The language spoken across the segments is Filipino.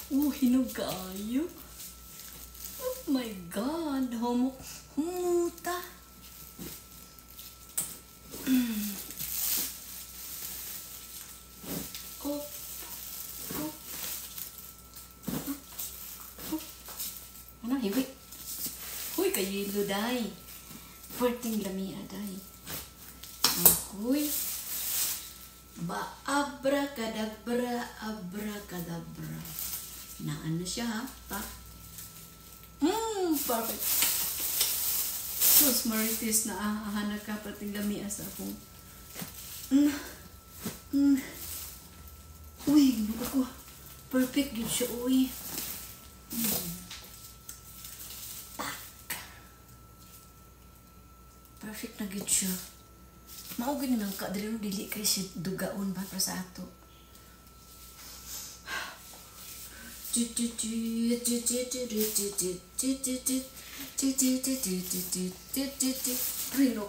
Hinog kaayo. Oh my God. Humuta. Oh. Ano, hiwi? Huy, kayo day. Perting lamia day. Huy. Abracadabra, abracadabra. Na ano siya ha? Perfect. Sus, marites na ahahanag ka perting lamia sa akong. Uy, ako. Perfect yun siya, uy. Perfect na gid siya. Mao gani nang kadiri dili kay si dugaon ba para sa ato. Rino.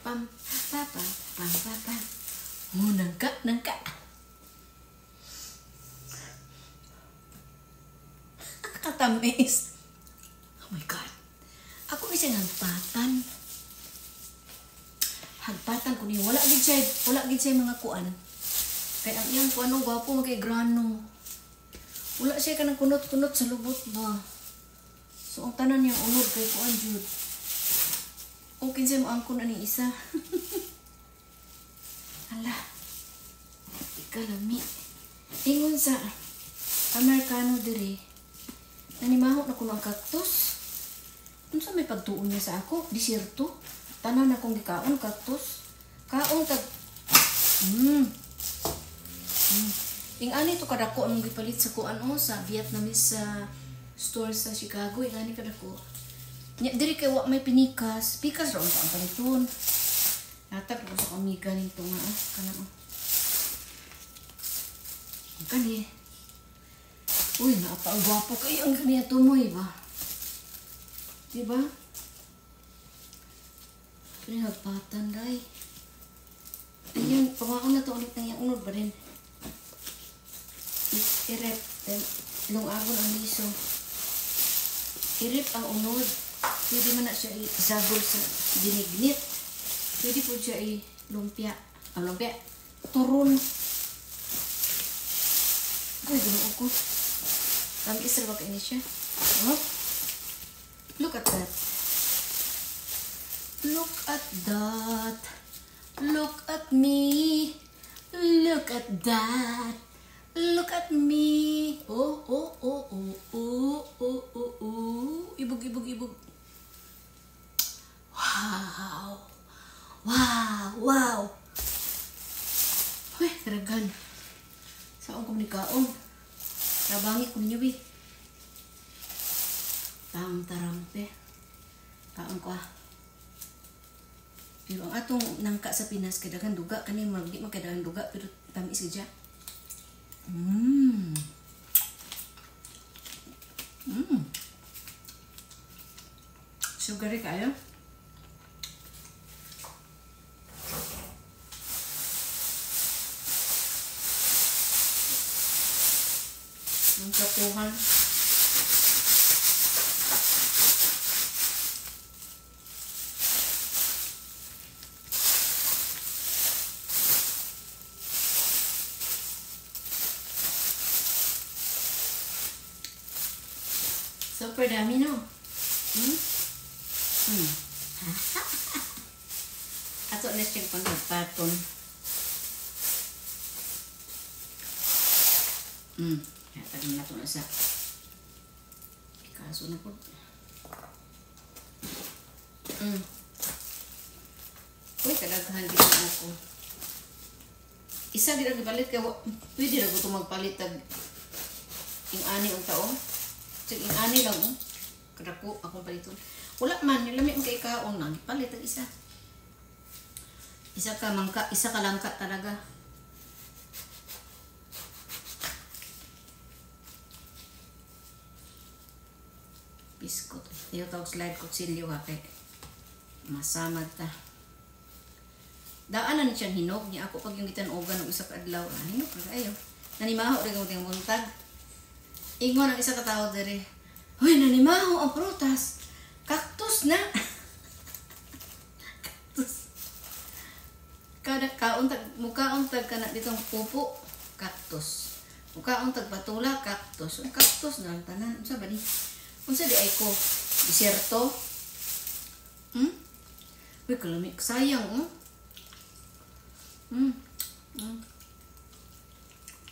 Pam pam pam pam pam. Nangka. Katamis. Oh my God. Ako isa hagpatan. Hagpatan ko ni wala gid siya mga kuan. Kaya ang iyang kuano gwapo kay grano. Wala siya kanang kunot-kunot sa lubot ba. So ang tanan niyang unod kay kuan jud. Okay siya mo angkon ani isa. Ala. Ikalami. Ingon sa Amerikano diri. Nanimahok na ko ng cactus. Unsa may pagtuon niya sa ako? Desierto. Tanan akong gikaon cactus. Kaon kag Ingani to kadako ang gipalit sa kuan sa Vietnamese store sa Chicago. Ingani kadako. Nya diri kay wa may pinikas. Pikas ra ang paliton. Natag ko sa amiga nito nga kana Kani. Uy, napagwapo kayo ang kaniya tumoy ba? Diba? Pero hagpatan, day. Ayun, pamaon na to ulit na yung unod ba rin? I-rep. Lungagon ang liso. I-rep ang unod. Pwede man na siya i-zabol sa binignit. Pwede po siya i-lumpia. Ang lumpia? Turon. Uy, ganoon ko. Kami isra ba kayo siya? Oh? Look at that. Look at that. Look at me. Look at that. Look at me. Oh. Ibog. Wow. Uy, taragan. Saan ko nikaon? Trabangi ko ninyo, bi. Tarampe. Kaon ko Pero ang atong nangka sa Pinas, kadagan duga. Kani di man kadagan duga, pero tamis siya. Sugary kayo? Ang kapuhan. Super dami, no? Ato na siyang pangagpaton. Tagin na ito na sa kaso na po. Uy, kadaghan din ako. Isa din ang ipalit kaya pwede na ko ito magpalit yung ani ang taong. Sige, yung ani lang kadako akong paliton. Wala man, yung lamig kay kaon lang. Palit ang isa. Isa ka langka talaga. Biskot. Iyo tawag slide kutsilyo ha kay masamad ta. Daanan ni siyang hinog niya ako pag yung gitanugan ng isa ka adlaw. Hinog na kayo. Nanimaho rin ang ting buntag. Ingon ang isa ka tao dere. Hoy, nanimaho ang prutas. Cactus na. Cactus. Kada kauntag mukauntag kana ditong pupo, cactus. Mukauntag patula, cactus. Ang cactus na ang tanan. Unsa ba ni? Unsa di ay ko? Diserto? Uy, kalamig. Sayang,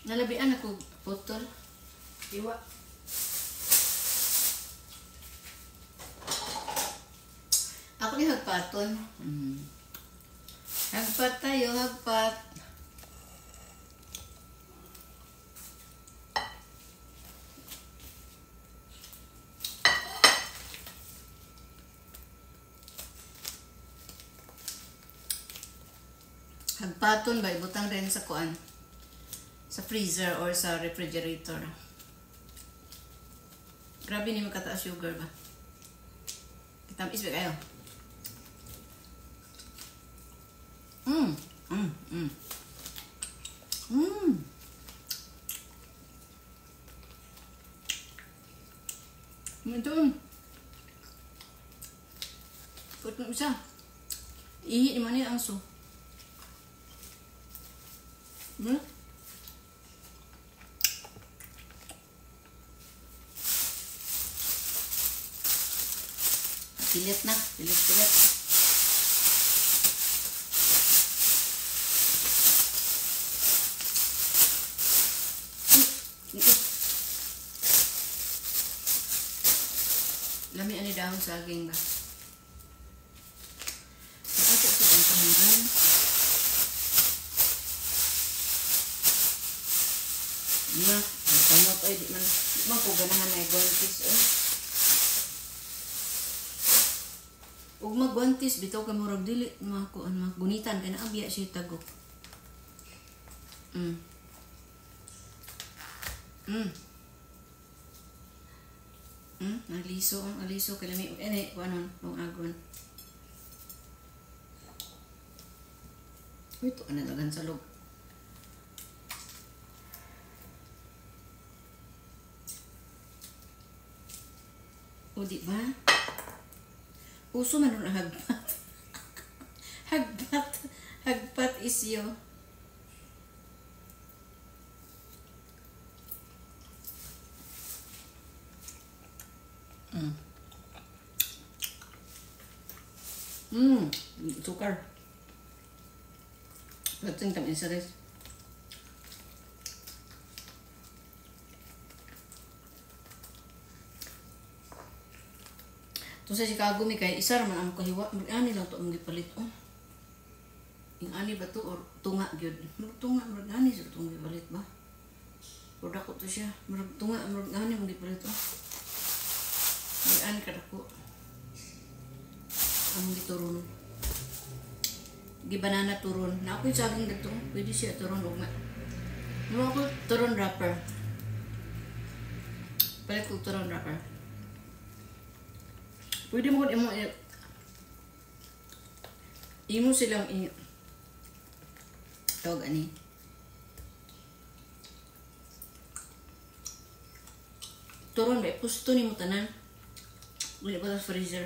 Nalabian ako putol. Iwa. Ako ni hagpaton. Hagpat tayo, hagpat. Hagpaton ba ibutang rin sa kuan, sa freezer or sa refrigerator. Grabe ni makataas sugar ba. Kitamis ba kayo? Ito. Put mo isa. Ihi naman yung angso. Pilit na. Pilit. Lami ani dahon saging ba? Ako sa pangkamuran. Na, ang panot ay di man ko ganahan na guantis ug magguantis bitaw ka murag dili mako an magunitan kay naabya siya tagok. Aliso kay lami ene kuanon mong agon. Uy, ito ana dagan sa log. O di ba? Uso man ang hagpat. Hagpat isyo. Sukar. Lating tamis sa res. To sa Chicago mi kay isar man ang kahiwa, ani lang to ang gipalit Yung ani ba to or tunga gyud. Tunga murag ani sa tunga gipalit ba? Product ko to siya. Murag tunga murag ani mong gipalit May ani kadako. Ang gituron. Gibanana turon. Na ako yung saging dito. Pwede siya turon ugma. Mura ako turon wrapper. Palit ko turon wrapper. Pwede mo kung imo silang tawag ani. Turon ba? Pusto ni mo tanan. Wala ba sa freezer?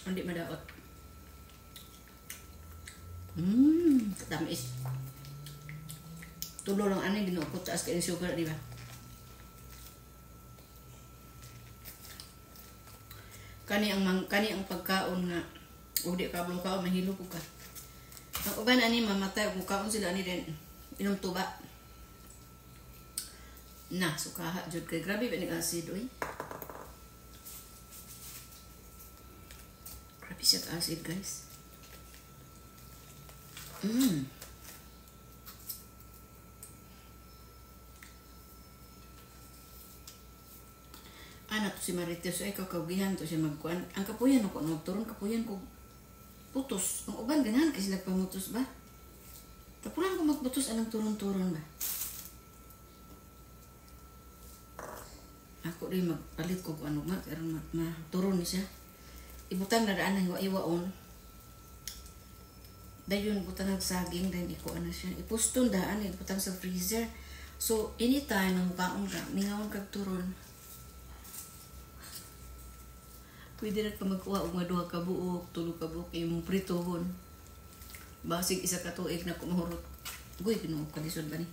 Hindi madaot. Tamis. Tulo lang ani ginukot taas kay sugar, di ba? Kani ang pagkaon nga ug di ka bulong kaon mahilo ko ka. Ang uban ani mamatay ug kaon sila ani din inom tuba. Na sukaha jud kay grabe ba ni acid oy. Grabe siya acid guys. Anak to si Marites ay kakagihan to siya magkuan. Ang kapuyan ako nagturon kapuyan ko putos. Ang uban ganahan kasi nagpamutos ba? Tapulan ko magputos anang turon-turon ba? Ako rin magpalit ko kung ano nga karon maturon ni siya. Ibutang na daan na hiwa-iwaon. Dayon butang ng saging dahil iko ano siya. Ipuston daan butang sa freezer. So anytime na mukaon ka, ningawon kag turon. Pwede na ka magkuha og mga 2 ka buok, 3 ka buok imong pritohon. Basig isa ka tuig na kumahurot. Guy kinuog ka lisod ba ni?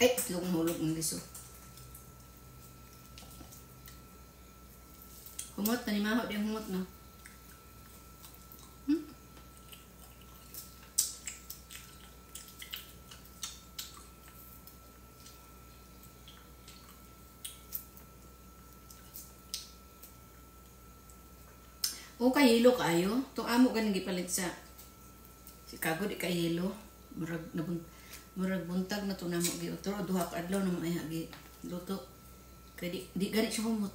Ay, hulog ng liso. Humot na ni Maho, di ang humot na. O kahilo kayo. Itong amo ka nang gipalit sa Chicago, di kahilo. Murag buntag na ito na mo giotro. Duha ka adlaw na may hagi. Luto. Kaya di ganit siya humot.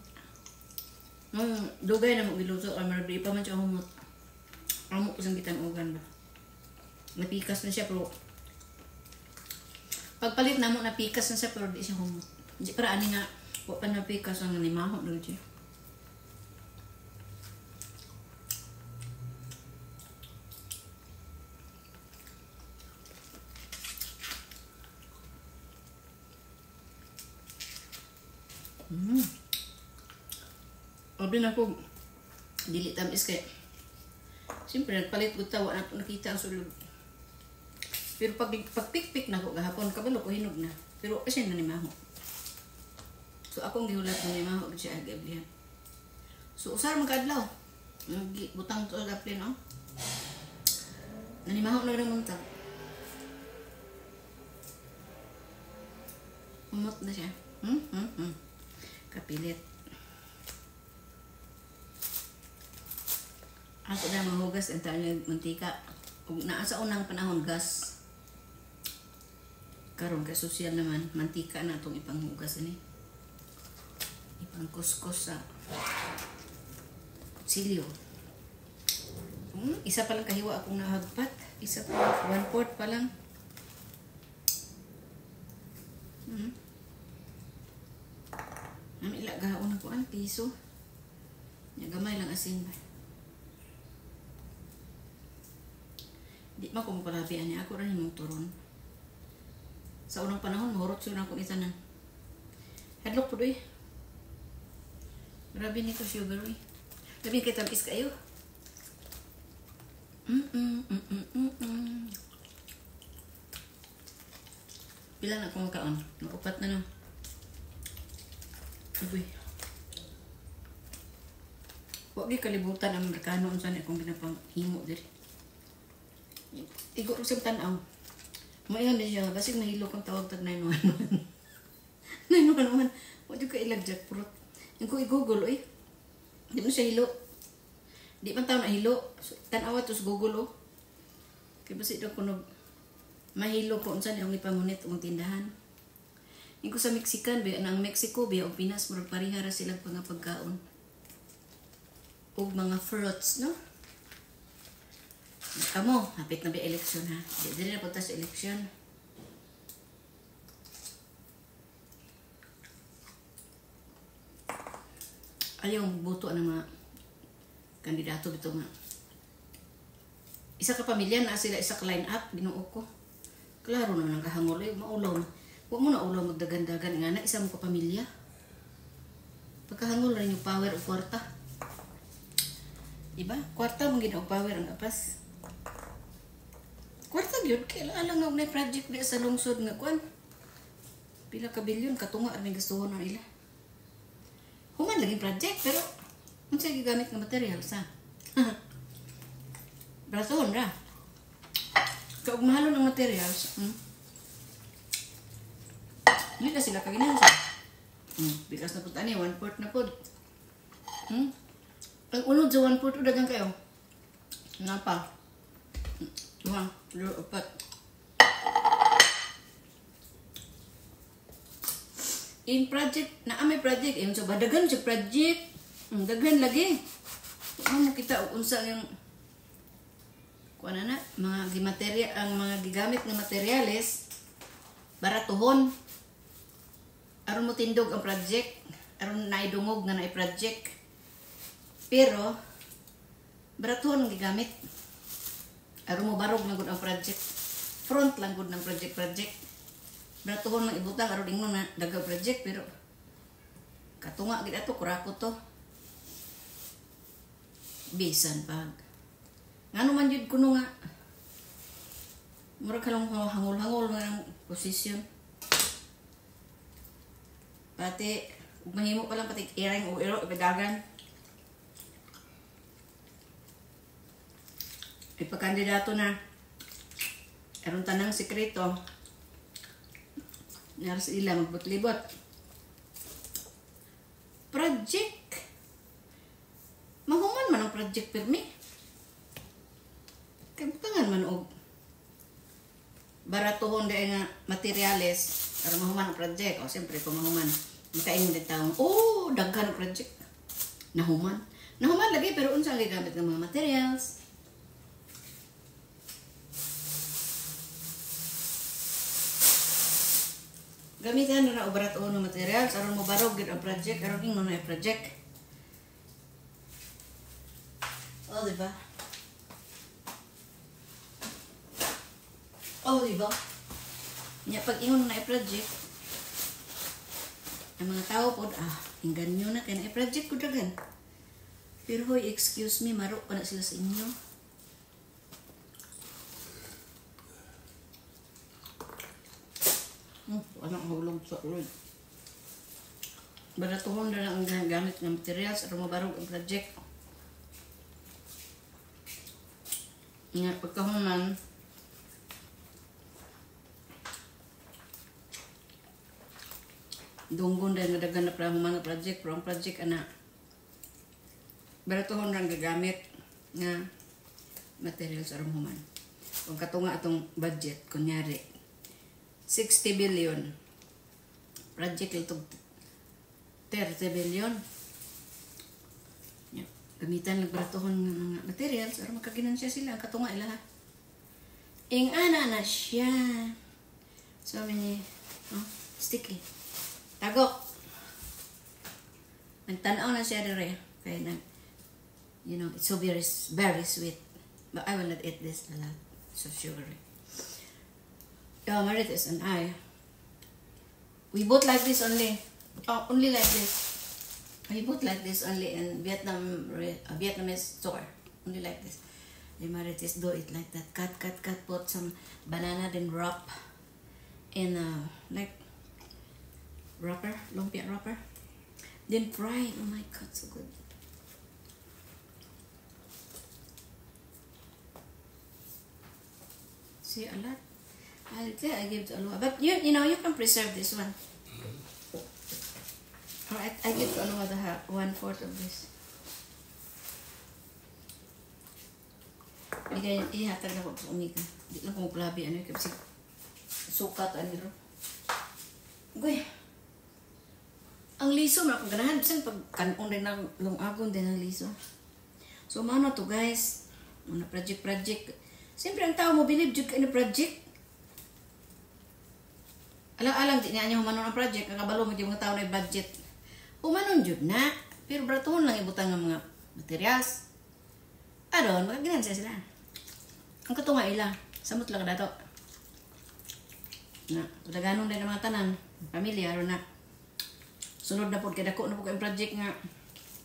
Dugay na mo giluto. Marag di pa man siya humot. Amo ko sang gitanugan ba. Napikas na siya pero pagpalit na mo napikas na siya pero di siya humot. Di para ani nga wa pa napikas ang limaho na siya. Sabi na ko, dili tamis kay siyempre nagpalit ko tawa na nakita ang sulod. Pero pag pikpik na ko gahapon, kabalo ko hinog na. Pero kasi na ni Maho. So akong gihulat ni Maho siya agablihan. So usar magkadlaw. Butang to sa plane, no? Nanimaho na rin muntag. Umot na siya. Kapilit. Ako na mahugas ang tayo mantika. Kung naa sa unang panahon gas. Karon ka sosyal naman, mantika na itong ipanghugas ni. Ipangkuskus sa silyo. Isa pa lang kahiwa akong nahagpat. Isa pa lang, 1/4 pa lang. Nami ilagaon ako ang piso. Gamay lang asin ba. Di man ko mapalabian niya. Ako rin yung turon. Sa unang panahon, mahurot siya na akong itanan. Hadlok po doy. Grabe nito sugar doy. Grabe kay tamis kayo. Pila na akong makaon. Naupat na no. Uy. Huwag kalibutan ang Amerikano unsan akong ginapang-himo diri. Igo rin siyang tanaw. Mayon din siya. Basig nahilo kang tawag tag 911. 911. Huwag yung kailag jackfruit. Yung ko i-google, eh. Di mo siya hilo. Di man tao na hilo. Tanawa to sa Google, oh. Kaya basig daw kunog mahilo ko unsan yung ipangunit ang tindahan. Yung ko sa Mexican, ang Mexico, o Pinas, murag parihara silang pagkaon. O mga fruits, no? Kamo, hapit na ba eleksyon ha? Dili na punta sa eleksyon. Ayaw buto ng mga kandidato bito nga. Isa ka pamilya na sila isa ka line up, Ginoo ko. Klaro na nang kahangol ay maulaw. Huwag mo na ulaw magdagan-dagan nga na isa mo ka pamilya. Pagkahangol rin yung power o kwarta. Diba? Kwarta mong ginoo power ang apas. Kwarta yun, kailangan nga may project na sa lungsod nga kwan. Pila ka bilyon, katunga ang may gustuhon ng ila. Human laging project, pero ano siya gigamit ng materials, ha? Brasohon ra. Kaug mahalo ng materials, hindi na sila kaginansa. Bigas na po tani, 1/4 na po. Ang unod sa 1/4, dagang kayo. Napa? 2, 3, 4. In project, may project. Yung sa dagan sa project. Dagan lagi. Ano mo kita unsa yung kuan na mga gimaterya ang mga gigamit nga materyales baratuhon aron mo tindog ang project aron naidungog nga naay project pero baratuhon ang gigamit aron mo barog lang gud ang project front lang gud ng project baratuhon lang ibutang aron ingnon na daga project pero katunga gid ato kurako to bisan pag ngano man jud kuno nga mura ka lang hangol-hangol nga ang posisyon pati ug mahimo pa lang pati irang o iro ipadagan ipakandidato na aron tanang sekreto nar sa ila magbut-libot project mahuman man ang project pirmi kabutangan man og baratuhon dahil nga materyales para mahuman ang project o siyempre kung mahuman makain din taong daghan ang project nahuman lagi pero unsa ang gigamit ng mga materials gamitan na baratuhon ng materials aron mo barog gid ang project aron ingnon na project diba? Diba? Nya pag ingon na i-project, ang mga tao po, hinggan nyo na, kaya na i-project ko dagan. Pero hoy, excuse me, maro pa na sila sa inyo. Anong hulog sa ulo. Baratuhon na lang ang gamit ng materials at mabarog ang project. Nga, pagkahuman, dunggon dahil nadagan na pala mga project, pero ang project ana baratuhon lang gagamit nga materials aron human. Kung katunga atong budget, kunyari 60 billion project itong 30 billion gamitan lang baratuhon ng mga materials aron makaginansya sila ang katunga ila ha. Ing ana na siya so many sticky tagok. Nagtanaw na siya dire. Kaya you know, it's so very, very sweet. But I will not eat this a lot. So sugary. Marites and I, we both like this only. Only like this. We both like this only in Vietnamese store. Only like this. The Marites do it like that. Cut, put some banana, then wrap in like wrapper, lumpia wrapper, then fry. Oh my god, so good. See, a lot. I give to Alua, but you know you can preserve this one. Alright, I give to Alua the 1/4 of this. Bigay ihatag na ko sa umiga. Di lang ko maglabi ano kasi sukat ano ro. Goy. Ang liso man akong ganahan bisan pag kanon din ng lungagon din ang liso. So mano to guys, mga project. Siyempre ang tao mo believe jud kay ni project. Alang-alang di niya humanon ang project, ang kabalo mo di mga tao na budget. Humanon jud na, pero baratuhon lang ibutang ng mga materials. Aron, magaginansya sila. Ang katunga ila, samot lang dato. Na, tudaganon din ang mga tanan, pamilya, aron na. Sunod na po, kaya dako na po kayong project nga,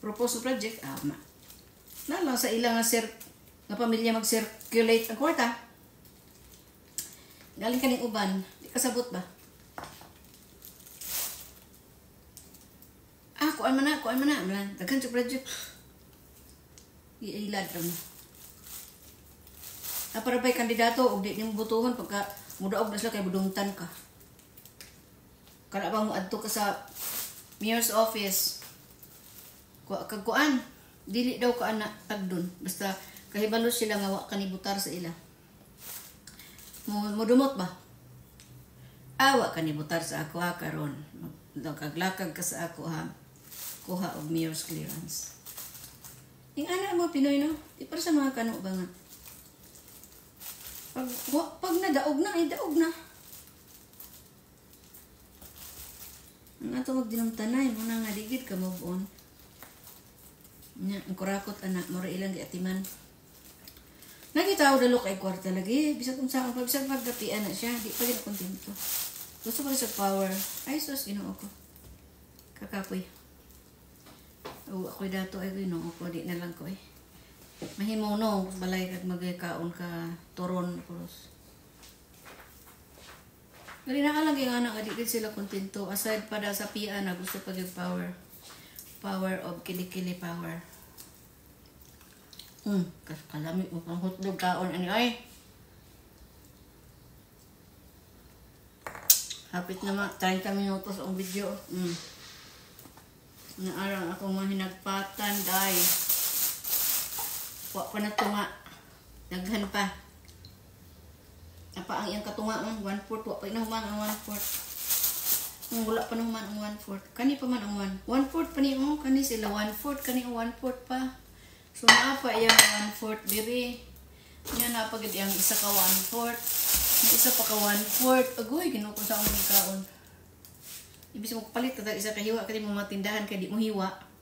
propose project, nalang sa ilang nga pamilya mag-circulate ang kwarta. Galing ka ning uban, di kasabot ba? Kuan man na, daghan sa project. Iilad ra mo. Para ba'y kandidato, og di nimo butuhon, pagka mudaog na sila kay budungtan ka. Kana ba mo adto ka sa mayor's office, kagkuan, dili daw ka anak tagdon. Basta kahibalo sila nga wa kanibutar sa ila. Mudumot ba? Wa kanibutar sa ako ha karon. Kaglakag ka sa ako ha. Kuha og mayor's clearance. Yung anak mo Pinoy no? Di para sa mga kano ba nga? Pag nadaog na, ay daog na. Ang ato magdinamtanay, muna nga digid ka move on. Ang kurakot anak, mura ilang giatiman. Nagitaw dalo kay kwarta lagi. Bisag kung saan pa, bisag pagdapian na siya. Di pa gina kontento. Gusto ko sa power. Ay, sus, ginoo ko. Kakapoy. Ako'y dato ay ginoo ko. Di na lang ko eh. Mahimaw no, balay kag magkaon ka turon pulos. Gali na ka lang yung anak, adikit sila kontento. Aside pa da sa pian na gusto pag yung power. Power of kilikili power. Kalami mo pang hotdog kaon ani ay. Hapit na 30 minutos ang video. Naarang ako mahinagpatan day. Wa pa na tunga. Daghan pa. Apa ang iyang katunga 1/4 wa pa na human ang 1/4. Ang wala pa na human ang 1/4. Kani pa man ang 1/4 pa ni mo kani sila 1/4 kani ang 1/4 pa. So naa pa iyang 1/4 diri. Nya na pagid iyang isa ka 1/4. Ang isa pa ka 1/4. Agoy ginuko sa akong kaon. Ibig mo palit ta isa ka hiwa kani mo matindahan kay di mo hiwa.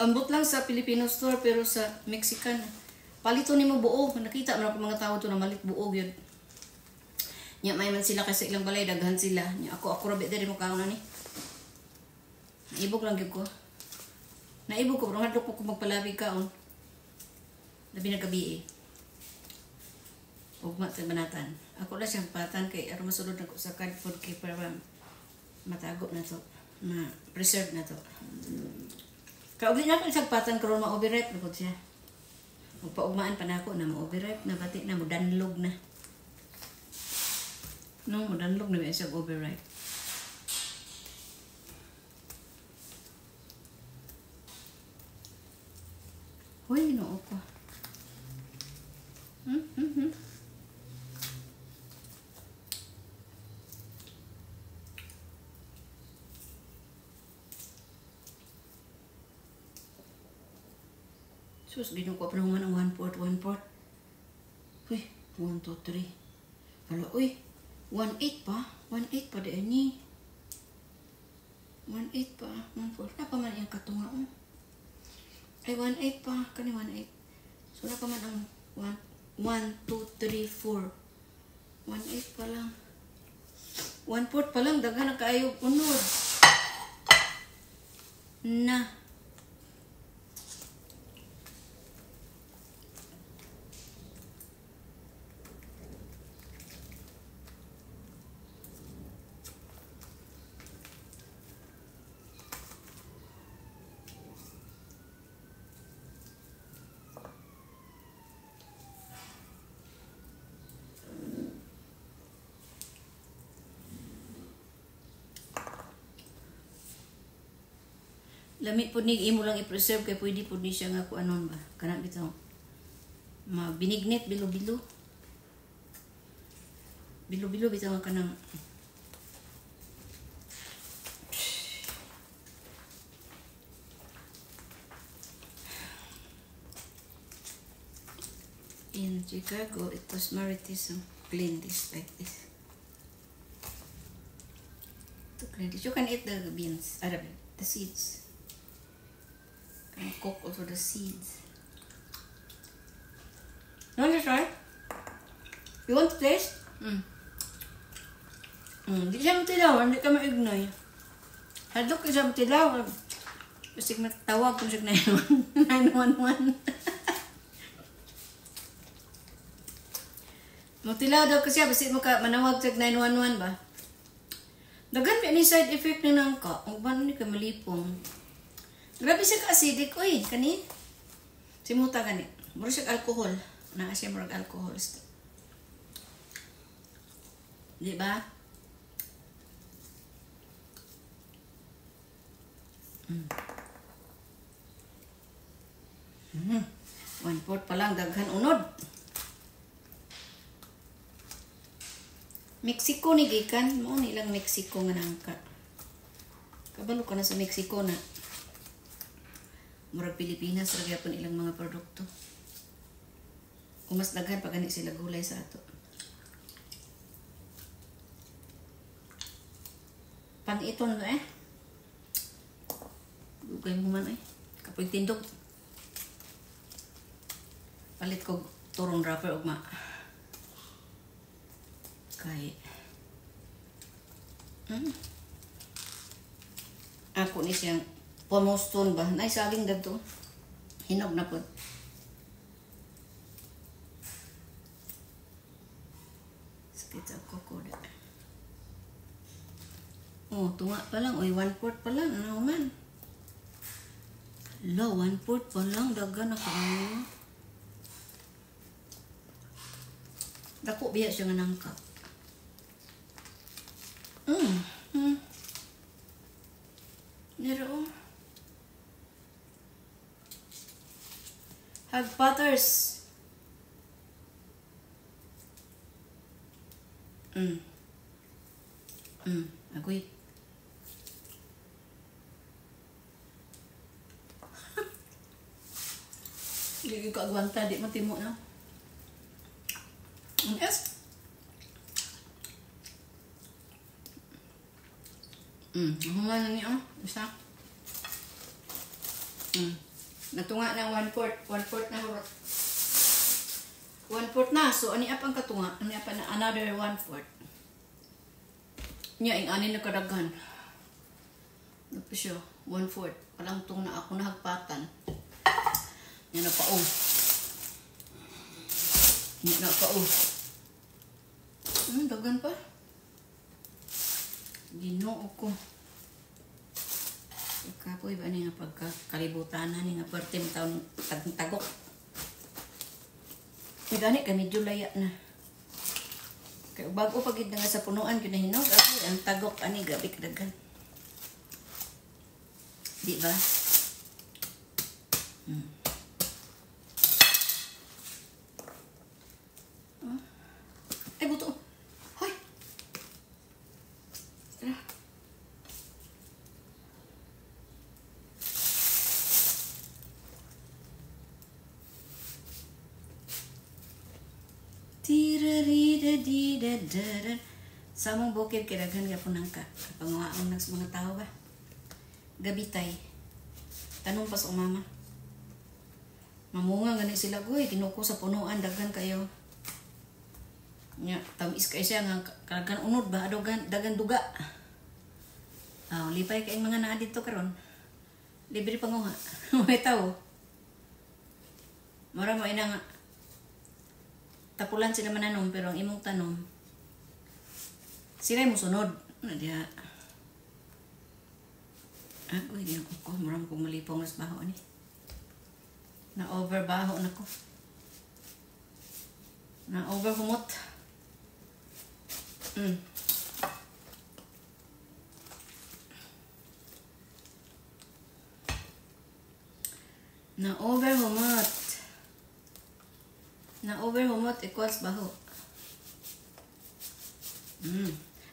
Ambot lang sa Filipino store pero sa Mexican palito nimo buo. Nakita man ako mga tao to na malit buo gyud. Nya may man sila kasi ilang balay daghan sila. Nya ako rabi diri mo kaon ani. Naibog lang gyud ko. Naibog ko pero hadlok ko magpalabig kaon. Labi na gabi eh. Ugma sa banatan. Ako lang siyang patan kay aron masulod nako sa card food keeper para matago na to. Ma-preserve na to. Kaugli na ako isang patan karon ma-overripe na po siya. Magpaugmaan pa na ako na ma-overripe na pati na mo-danlog na. No, mo-danlog na ba siya overripe. Hoy, noo ko. Sus, ginuko pa naman ang 1/4. Uy, 1, 2, 3. Hala, uy, 1/8 pa. 1/8 pa din ni. 1/8 pa. 1/4. Napa man yung katunga mo. Ay, 1/8 pa. Kani 1/8. So, napa man ang 1, 2, 3, 4. 1/8 pa lang. 1/4 pa lang. Daghan na kaayog unod. Na. Lami po ni imo lang i-preserve kay pwede po ni siya nga kung anon ba. Kanang bitaw. Binignet bilo-bilo. Bilo-bilo bitaw nga kanang in Chicago it was Maritis clean this like this. To clean this. You can eat the beans, the seeds. And cook also the seeds. You want to try? You want to taste? Di siya matilaw, hindi ka ma-ignore. Hadlok ka siya matilaw. Kasi matawag kung siya 911. Matilaw daw kasi basi mo ka manawag siya 911 ba? Dagan pa ni side effect na nang ka. Ang ba ni ka malipong. Grabe siya ka-acidic, uy, kani. Simuta gani. Mura siya alcohol. Naa siya murag alcohol. Di ba? One-fourth pa lang, daghan unod. Mexico ni gikan. Mo nilang Mexico nga nangka. Kabalo ka na sa Mexico na. Murag Pilipinas, ragyapon ilang mga produkto. Kung mas daghan pa gani sila gulay sa ato. Paniton na eh. Dugay mo man eh. Kapoy tindog. Palit ko turong wrapper ugma. Kay ako ni siyang pamoston ba? Nay saling dagto. Hinog na po. Sakit sa kokoda. Oh, tunga pa lang. Uy, 1/4 pa lang. Ano man? Lo, 1/4 pa lang. Daga na kaayo. Dako biya siya nga nangkap. Nero. Have butters. Agoy. Hindi ko agwanta, di matimo na. Yes. Human na niyo. Isa. Natunga ng 1/4. 1/4 na hurot. 1/4 na. So, ani apang katunga? Ani apa na another 1/4. Nya, ang ani na kadaghan. Napo siya. 1/4. Palang tong na ako nahagpatan. Yan na pa oh. Yan na pa oh. Dagan pa. Ginoo ko. Kapoy ba ni nga pagkakalibutan ni nga pertim taon tagtagok. Gani ka medyo laya na. Kay bago pagid nga sa punuan kinahinog ako ang tagok ani gabi kadagan. Di ba? Ay buto. Hoy. Tara. Tira-ri-da-di-da-da-da. Sa mong bukid kiragan ka po nang ka. Panguhaon ng mga tao ba? Gabitay. Tanong pa sa umama. Mamunga gani sila goy. Tinuko sa punuan. Dagan kayo. Nya, tamis kayo siya nga. Karagan unod ba? Dagan duga. Lipay kayong mga naa dito karon. Libre panguha. May tao. Mara mo ina nga. Tapulan sila mananom pero ang imong tanom sila mo sunod na diha. Ako hindi ko maram kong malipong nas baho ni. Na over baho na ko. Na over humot. Na over humot. Na over humot equals baho.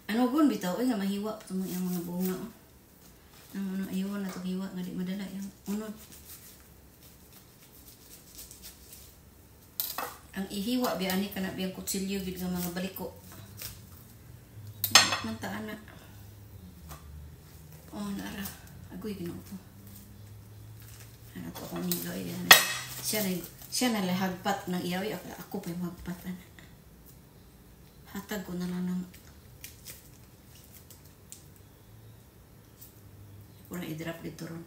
Ano gun bitaw nga mahiwa to yung mga bunga. Ano ayaw na to hiwa nga di madala yung unod. Ang ihiwa biya ani kana biyang kutsilyo gid nga mga baliko. Man ta ana. Oh nara. Agoy Ginoo ko. Ano to ko ni goy yan. Siya na lahagpat ng iyawi. Ako pa yung magpatan. Hatag ko na lang ng... Kung na-i-drop dito ron.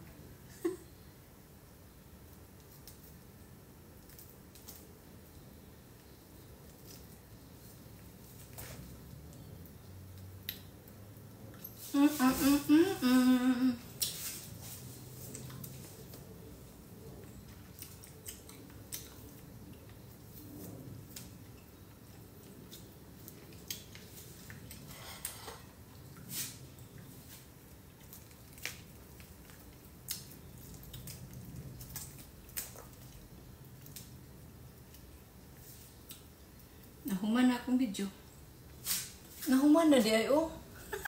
Nahuman na akong video. Nahuman na di ay oh.